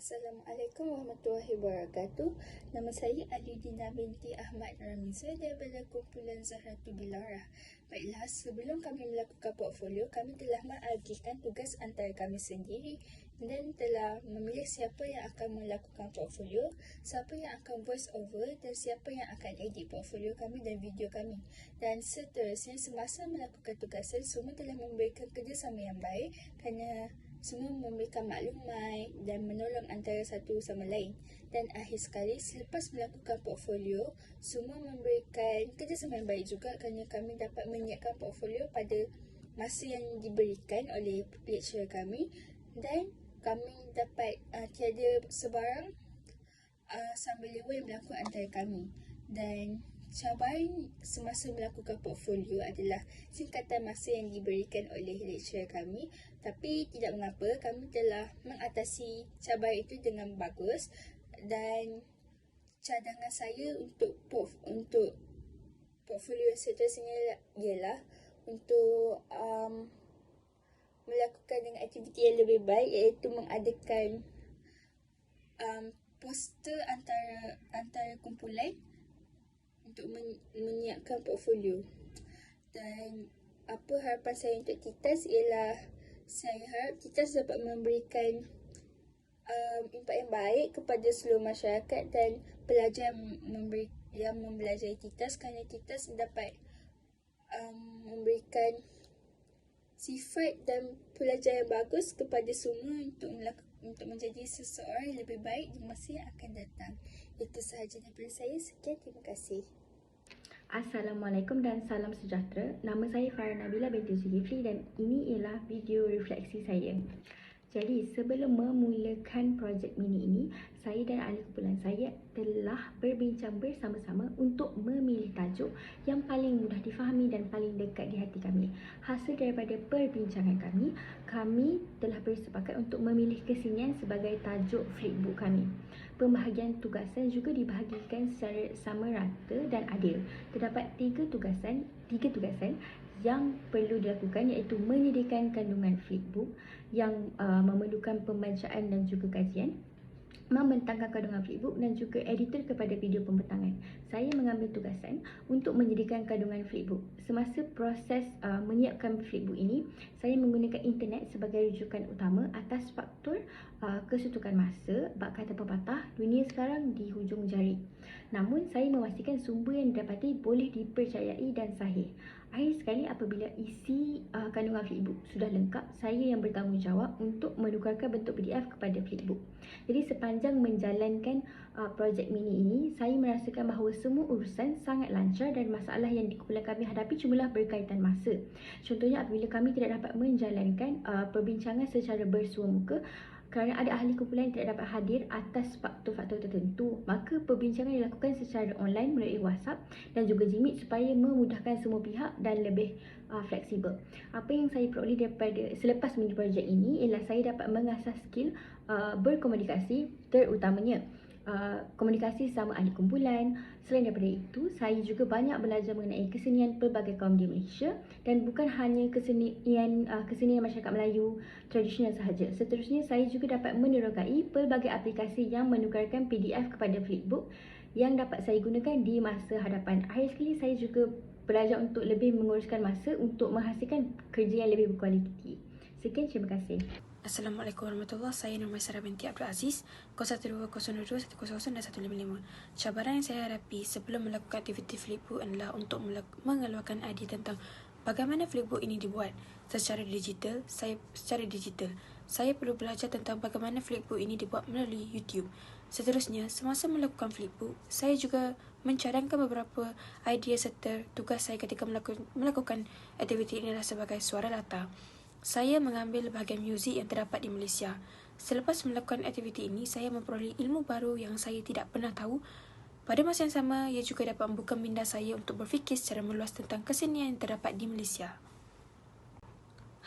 Assalamualaikum warahmatullahi wabarakatuh. Nama saya Alidina binti Ahmad Ramisa daripada kumpulan Zahratul Bilarah. Baiklah, sebelum kami melakukan portfolio, kami telah mengagikan tugas antara kami sendiri dan telah memilih siapa yang akan melakukan portfolio, siapa yang akan voice over dan siapa yang akan edit portfolio kami dan video kami. Dan seterusnya, semasa melakukan tugasan, semua telah memberikan kerjasama yang baik kerana semua memberikan maklumat dan menolong antara satu sama lain. Dan akhir sekali, selepas melakukan portfolio, semua memberikan kerjasama yang baik juga kerana kami dapat menyiapkan portfolio pada masa yang diberikan oleh lecturer kami dan kami dapat tiada sebarang sambaliwa yang berlaku antara kami. Dan cabaran semasa melakukan portfolio adalah singkatan masa yang diberikan oleh lecturer kami, tapi tidak mengapa, kami telah mengatasi cabaran itu dengan bagus. Dan cadangan saya untuk portfolio seterusnya ialah untuk melakukan dengan aktiviti yang lebih baik, iaitu mengadakan poster antara kumpulan untuk menyiapkan portfolio. Dan apa harapan saya untuk TITAS ialah saya harap TITAS dapat memberikan impak yang baik kepada seluruh masyarakat dan pelajar yang mempelajari TITAS, kerana TITAS dapat memberikan sifat dan pelajar yang bagus kepada semua untuk menjadi seseorang yang lebih baik di masa yang akan datang. Itu sahaja daripada saya. Sekian, terima kasih. Assalamualaikum dan salam sejahtera. Nama saya Farah Nabila binti Zulkifli dan ini ialah video refleksi saya. Jadi, sebelum memulakan projek mini ini, saya dan ahli kumpulan saya telah berbincang bersama-sama untuk memilih tajuk yang paling mudah difahami dan paling dekat di hati kami. Hasil daripada perbincangan kami telah bersepakat untuk memilih kesenian sebagai tajuk flipbook kami. Pembahagian tugasan juga dibahagikan secara sama rata dan adil. Terdapat tiga tugasan yang perlu dilakukan, iaitu menyediakan kandungan flipbook yang memerlukan pembacaan dan juga kajian, membentangkan kandungan flipbook dan juga editor kepada video pembentangan. Saya mengambil tugasan untuk menyediakan kandungan flipbook. Semasa proses menyiapkan flipbook ini, saya menggunakan internet sebagai rujukan utama atas faktor kesuntukan masa, bab kata pepatah, dunia sekarang di hujung jari. Namun, saya memastikan sumber yang didapati boleh dipercayai dan sahih. Akhir sekali, apabila isi kandungan flipbook sudah lengkap, saya yang bertanggungjawab untuk menukarkan bentuk PDF kepada flipbook. Jadi, sepanjang menjalankan projek mini ini, saya merasakan bahawa semua urusan sangat lancar dan masalah yang kumpulan kami hadapi cubalah berkaitan masa. Contohnya, apabila kami tidak dapat menjalankan perbincangan secara bersua muka kerana ada ahli kumpulan yang tidak dapat hadir atas faktor-faktor tertentu, maka perbincangan dilakukan secara online melalui WhatsApp dan juga Jimit supaya memudahkan semua pihak dan lebih fleksibel. Apa yang saya peroleh daripada selepas mini projek ini ialah saya dapat mengasah skill berkomunikasi, terutamanya komunikasi sama ahli kumpulan. Selain daripada itu, saya juga banyak belajar mengenai kesenian pelbagai kaum di Malaysia dan bukan hanya kesenian masyarakat Melayu tradisional sahaja. Seterusnya, saya juga dapat menerokai pelbagai aplikasi yang menukarkan PDF kepada flipbook yang dapat saya gunakan di masa hadapan. Akhir sekali, saya juga belajar untuk lebih menguruskan masa untuk menghasilkan kerja yang lebih berkualiti. Sekian, terima kasih. Assalamualaikum warahmatullahi wabarakatuh. Saya Nurmai Sarah binti Abdul Aziz, 012002 100 dan 155. Cabaran yang saya hadapi sebelum melakukan aktiviti flipbook adalah untuk mengeluarkan idea tentang bagaimana flipbook ini dibuat secara digital. Saya perlu belajar tentang bagaimana flipbook ini dibuat melalui YouTube. Seterusnya, semasa melakukan flipbook, saya juga mencadangkan beberapa idea serta tugas saya ketika melakukan aktiviti ini adalah sebagai suara latar. Saya mengambil bahagian muzik yang terdapat di Malaysia. Selepas melakukan aktiviti ini, saya memperoleh ilmu baru yang saya tidak pernah tahu. Pada masa yang sama, ia juga dapat membuka minda saya untuk berfikir secara meluas tentang kesenian yang terdapat di Malaysia.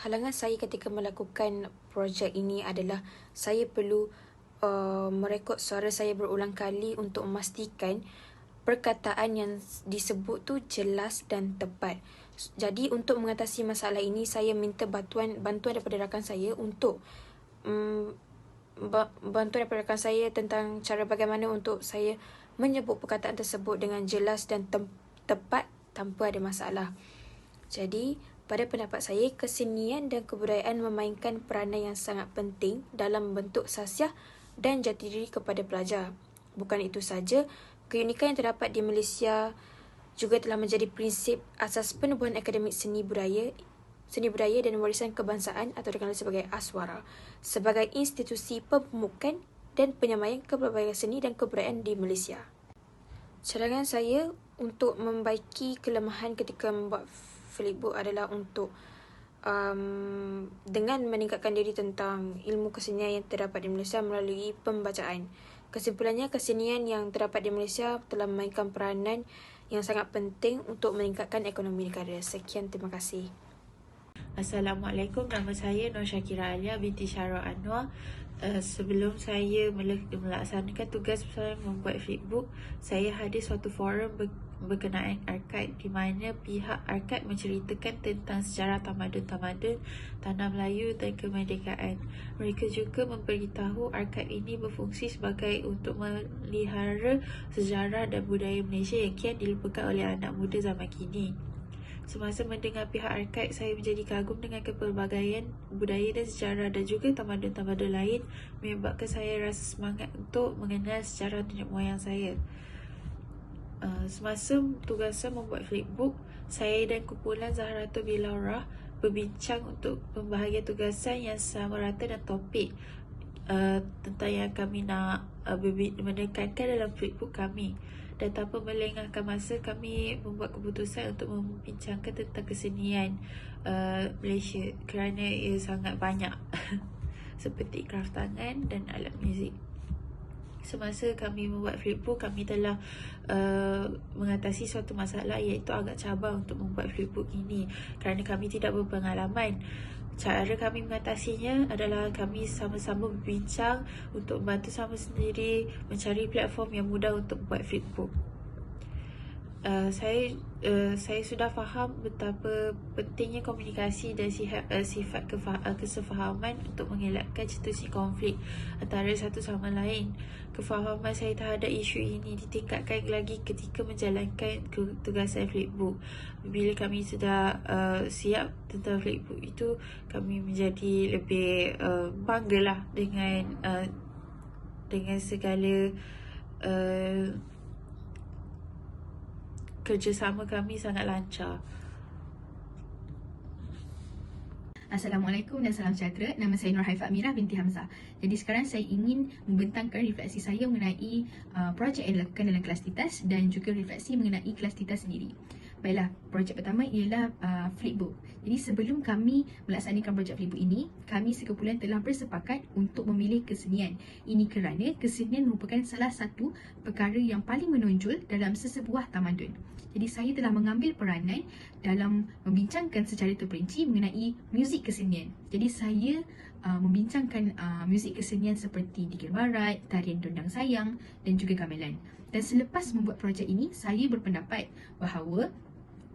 Halangan saya ketika melakukan projek ini adalah saya perlu merekod suara saya berulang kali untuk memastikan perkataan yang disebut tu jelas dan tepat. Jadi untuk mengatasi masalah ini, saya minta bantuan daripada rakan saya untuk bantuan daripada rakan saya tentang cara bagaimana untuk saya menyebut perkataan tersebut dengan jelas dan tepat tanpa ada masalah. Jadi, pada pendapat saya, kesenian dan kebudayaan memainkan peranan yang sangat penting dalam membentuk sasiah dan jati diri kepada pelajar. Bukan itu saja, keunikan yang terdapat di Malaysia juga telah menjadi prinsip asas penubuhan akademik seni budaya dan warisan kebangsaan atau dikenali sebagai Aswara sebagai institusi pemukan dan penyamaian kepelbagaian seni dan kebudayaan di Malaysia. Cadangan saya untuk membaiki kelemahan ketika membuat flipbook adalah untuk dengan meningkatkan diri tentang ilmu kesenian yang terdapat di Malaysia melalui pembacaan. Kesimpulannya, kesenian yang terdapat di Malaysia telah memainkan peranan yang sangat penting untuk meningkatkan ekonomi negara. Sekian, terima kasih. Assalamualaikum, nama saya Nur Syakira Alia binti Syarul Anwar. Sebelum saya melaksanakan tugas saya membuat flipbook, saya hadir suatu forum berkenaan arkaib di mana pihak arkaib menceritakan tentang sejarah tamadun-tamadun tanah Melayu dan kemerdekaan. Mereka juga memberitahu arkaib ini berfungsi sebagai untuk melihara sejarah dan budaya Malaysia yang kian dilupakan oleh anak muda zaman kini. Semasa mendengar pihak arkaib, saya menjadi kagum dengan kepelbagaian budaya dan sejarah dan juga tamadun-tamadun lain, menyebabkan saya rasa semangat untuk mengenal sejarah nenek moyang saya. Semasa tugasan membuat flipbook, saya dan kumpulan Zahratul Bilaurah berbincang untuk pembahagian tugasan yang sama rata dan topik tentang yang kami nak menekankan dalam flipbook kami. Dan tanpa melengahkan masa, kami membuat keputusan untuk membincangkan tentang kesenian Malaysia kerana ia sangat banyak seperti kraft tangan dan alat muzik. Semasa kami membuat flipbook, kami telah mengatasi suatu masalah iaitu agak cabar untuk membuat flipbook ini kerana kami tidak berpengalaman. Cara kami mengatasinya adalah kami sama-sama berbincang untuk membantu sama sendiri mencari platform yang mudah untuk membuat flipbook. Saya sudah faham betapa pentingnya komunikasi dan sifat kesefahaman untuk mengelakkan cetusnya konflik antara satu sama lain. Kefahaman saya terhadap isu ini ditingkatkan lagi ketika menjalankan tugasan flipbook. Bila kami sudah siap tentang flipbook itu, kami menjadi lebih banggalah dengan segala kerjasama kami sangat lancar. Assalamualaikum dan salam sejahtera. Nama saya Nur Haifah Amirah binti Hamzah. Jadi sekarang saya ingin membentangkan refleksi saya mengenai projek yang dilakukan dalam kelas titas dan juga refleksi mengenai kelas titas sendiri. Baiklah, projek pertama ialah flipbook. Jadi sebelum kami melaksanakan projek flipbook ini, kami sekumpulan telah bersepakat untuk memilih kesenian. Ini kerana kesenian merupakan salah satu perkara yang paling menonjol dalam sesebuah tamadun. Jadi saya telah mengambil peranan dalam membincangkan secara terperinci mengenai muzik kesenian. Jadi saya membincangkan muzik kesenian seperti Dikir Barat, Tarian Dondang Sayang dan juga gamelan. Dan selepas membuat projek ini, saya berpendapat bahawa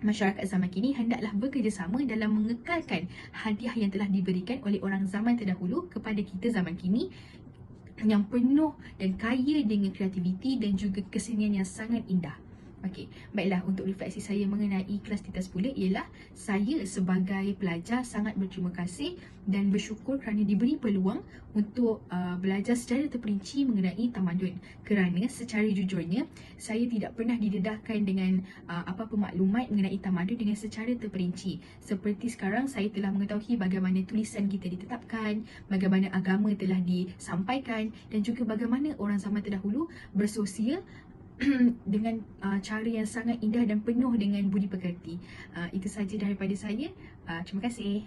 masyarakat zaman kini hendaklah bekerjasama dalam mengekalkan hadiah yang telah diberikan oleh orang zaman terdahulu kepada kita zaman kini yang penuh dan kaya dengan kreativiti dan juga kesenian yang sangat indah. Okey, baiklah, untuk refleksi saya mengenai kelas titas pula ialah saya sebagai pelajar sangat berterima kasih dan bersyukur kerana diberi peluang untuk belajar secara terperinci mengenai tamadun. Kerana secara jujurnya, saya tidak pernah didedahkan dengan apa-apa maklumat mengenai tamadun dengan secara terperinci. Seperti sekarang saya telah mengetahui bagaimana tulisan kita ditetapkan, bagaimana agama telah disampaikan dan juga bagaimana orang zaman terdahulu bersosial dengan cara yang sangat indah dan penuh dengan budi pekerti. Itu saja daripada saya. Terima kasih.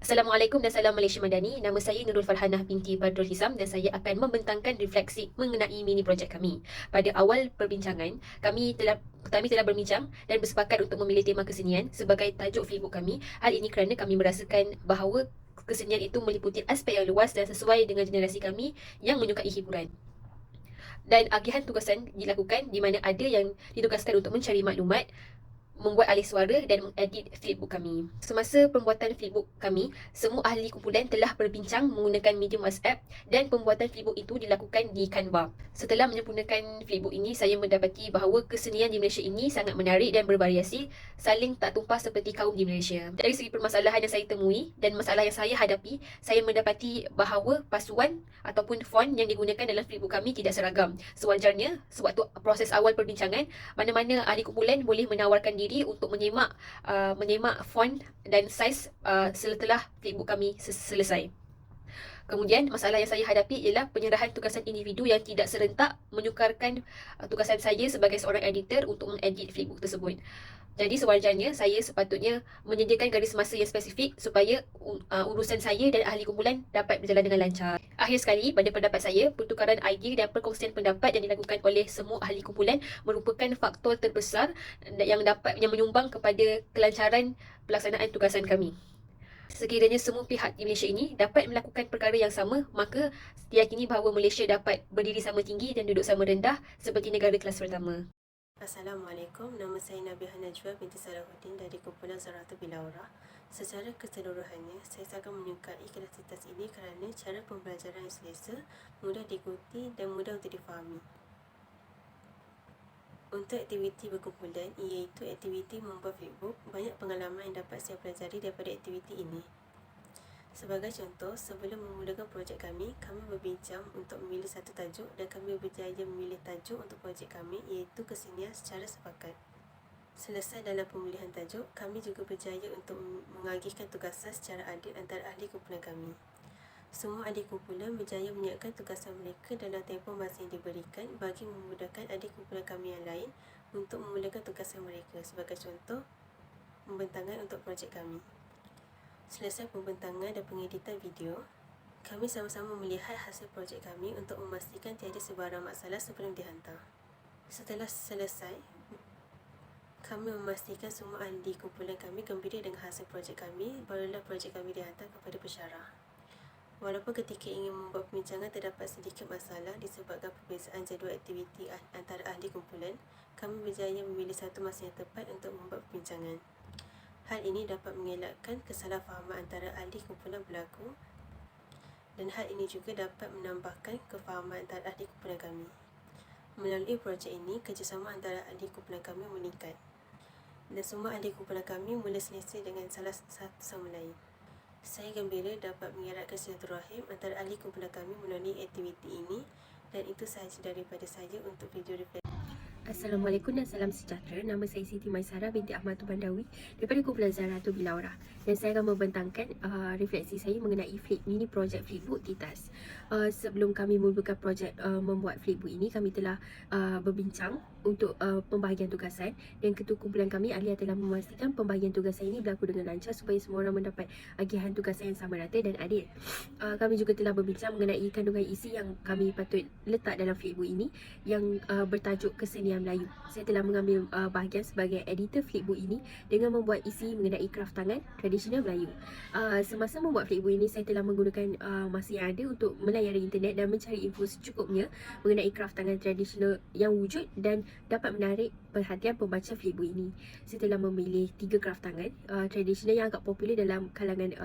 Assalamualaikum dan salam Malaysia Madani. Nama saya Nurul Farhanah binti Badrul Hisam dan saya akan membentangkan refleksi mengenai mini projek kami. Pada awal perbincangan, kami telah berbincang dan bersepakat untuk memilih tema kesenian sebagai tajuk flipbook kami. Hal ini kerana kami merasakan bahawa kesenian itu meliputi aspek yang luas dan sesuai dengan generasi kami yang menyukai hiburan. Dan agihan tugasan dilakukan di mana ada yang ditugaskan untuk mencari maklumat membuat alih suara dan mengedit flipbook kami. Semasa pembuatan flipbook kami, semua ahli kumpulan telah berbincang menggunakan medium WhatsApp dan pembuatan flipbook itu dilakukan di Canva. Setelah menyempurnakan flipbook ini, saya mendapati bahawa kesenian di Malaysia ini sangat menarik dan bervariasi, saling tak tumpah seperti kaum di Malaysia. Dari segi permasalahan yang saya temui dan masalah yang saya hadapi, saya mendapati bahawa pasuan ataupun font yang digunakan dalam flipbook kami tidak seragam. Sewajarnya, sewaktu proses awal perbincangan, mana-mana ahli kumpulan boleh menawarkan diri untuk menyemak font dan saiz setelah flipbook kami selesai. Kemudian, masalah yang saya hadapi ialah penyerahan tugasan individu yang tidak serentak menyukarkan tugasan saya sebagai seorang editor untuk mengedit flipbook tersebut. Jadi sewajarnya saya sepatutnya menyediakan garis masa yang spesifik supaya urusan saya dan ahli kumpulan dapat berjalan dengan lancar. Akhir sekali, pada pendapat saya, pertukaran idea dan perkongsian pendapat yang dilakukan oleh semua ahli kumpulan merupakan faktor terbesar yang menyumbang kepada kelancaran pelaksanaan tugasan kami. Sekiranya semua pihak di Malaysia ini dapat melakukan perkara yang sama, maka diyakini bahawa Malaysia dapat berdiri sama tinggi dan duduk sama rendah seperti negara kelas pertama. Assalamualaikum, nama saya Nabiha Najwa binti Salahuddin dari kumpulan Zahratul Bilaurah. Secara keseluruhannya, saya sangat menyukai klastitas ini kerana cara pembelajaran yang selesa, mudah diikuti dan mudah untuk difahami. Untuk aktiviti berkumpulan, iaitu aktiviti membuat flipbook, banyak pengalaman yang dapat saya pelajari daripada aktiviti ini. Sebagai contoh, sebelum memulakan projek kami berbincang untuk memilih satu tajuk dan kami berjaya memilih tajuk untuk projek kami iaitu kesenian secara sepakat. Selesai dalam pemilihan tajuk, kami juga berjaya untuk mengagihkan tugasan secara adil antara ahli kumpulan kami. Semua ahli kumpulan berjaya menyiapkan tugasan mereka dalam tempoh masa yang diberikan bagi memudahkan ahli kumpulan kami yang lain untuk memulakan tugasan mereka. Sebagai contoh, pembentangan untuk projek kami. Selesai pembentangan dan pengeditan video, kami sama-sama melihat hasil projek kami untuk memastikan tiada sebarang masalah sebelum dihantar. Setelah selesai, kami memastikan semua ahli kumpulan kami gembira dengan hasil projek kami, barulah projek kami dihantar kepada pensyarah. Walaupun ketika ingin membuat perbincangan terdapat sedikit masalah disebabkan perbezaan jadual aktiviti antara ahli kumpulan, kami berjaya memilih satu masa yang tepat untuk membuat perbincangan. Hal ini dapat mengelakkan kesalahfahaman antara ahli kumpulan berlaku dan hal ini juga dapat menambahkan kefahaman antara ahli kumpulan kami. Melalui projek ini, kerjasama antara ahli kumpulan kami meningkat dan semua ahli kumpulan kami mula selesa dengan salah satu sama lain. Saya gembira dapat mengeratkan silaturahim antara ahli kumpulan kami melalui aktiviti ini dan itu sahaja daripada saya untuk video refleksi. Assalamualaikum dan salam sejahtera. Nama saya Siti Maisara binti Ahmad Bandawi daripada kumpulan Zahratul Bilaurah dan saya akan membentangkan refleksi saya mengenai mini projek flipbook Titas. Sebelum kami memulakan projek membuat flipbook ini, kami telah berbincang untuk pembahagian tugasan dan ketua kumpulan kami Alia telah memastikan pembahagian tugasan ini berlaku dengan lancar supaya semua orang mendapat agihan tugasan yang sama rata dan adil. Kami juga telah berbincang mengenai kandungan isi yang kami patut letak dalam flipbook ini yang bertajuk Kesenian Melayu. Saya telah mengambil bahagian sebagai editor flipbook ini dengan membuat isi mengenai kraft tangan tradisional Melayu. Semasa membuat flipbook ini, saya telah menggunakan masa yang ada untuk melayari internet dan mencari info secukupnya mengenai kraft tangan tradisional yang wujud dan dapat menarik perhatian pembaca flipbook ini. Saya telah memilih 3 kraft tangan tradisional yang agak popular dalam kalangan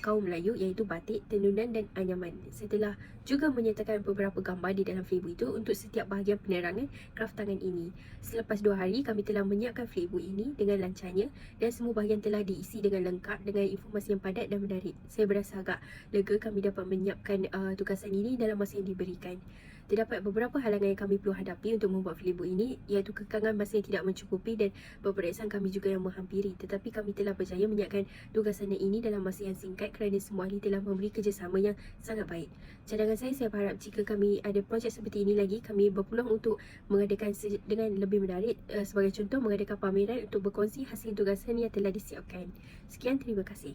kaum Melayu iaitu batik, tenunan dan anyaman. Saya telah juga menyertakan beberapa gambar di dalam flipbook itu untuk setiap bahagian penerangan kraft tangan ini. Selepas 2 hari, kami telah menyiapkan flipbook ini dengan lancarnya dan semua bahagian telah diisi dengan lengkap dengan informasi yang padat dan menarik. Saya berasa agak lega kami dapat menyiapkan tugasan ini dalam masa yang diberikan. Terdapat beberapa halangan yang kami perlu hadapi untuk membuat flipbook ini iaitu kekangan masa yang tidak mencukupi dan peperiksaan kami juga yang menghampiri. Tetapi kami telah berjaya menyiapkan tugasan ini dalam masa yang singkat kerana semua ahli telah memberi kerjasama yang sangat baik. Cadangan saya berharap jika kami ada projek seperti ini lagi, kami berpeluang untuk mengadakan dengan lebih menarik, sebagai contoh mengadakan pameran untuk berkongsi hasil tugasan yang telah disiapkan. Sekian, terima kasih.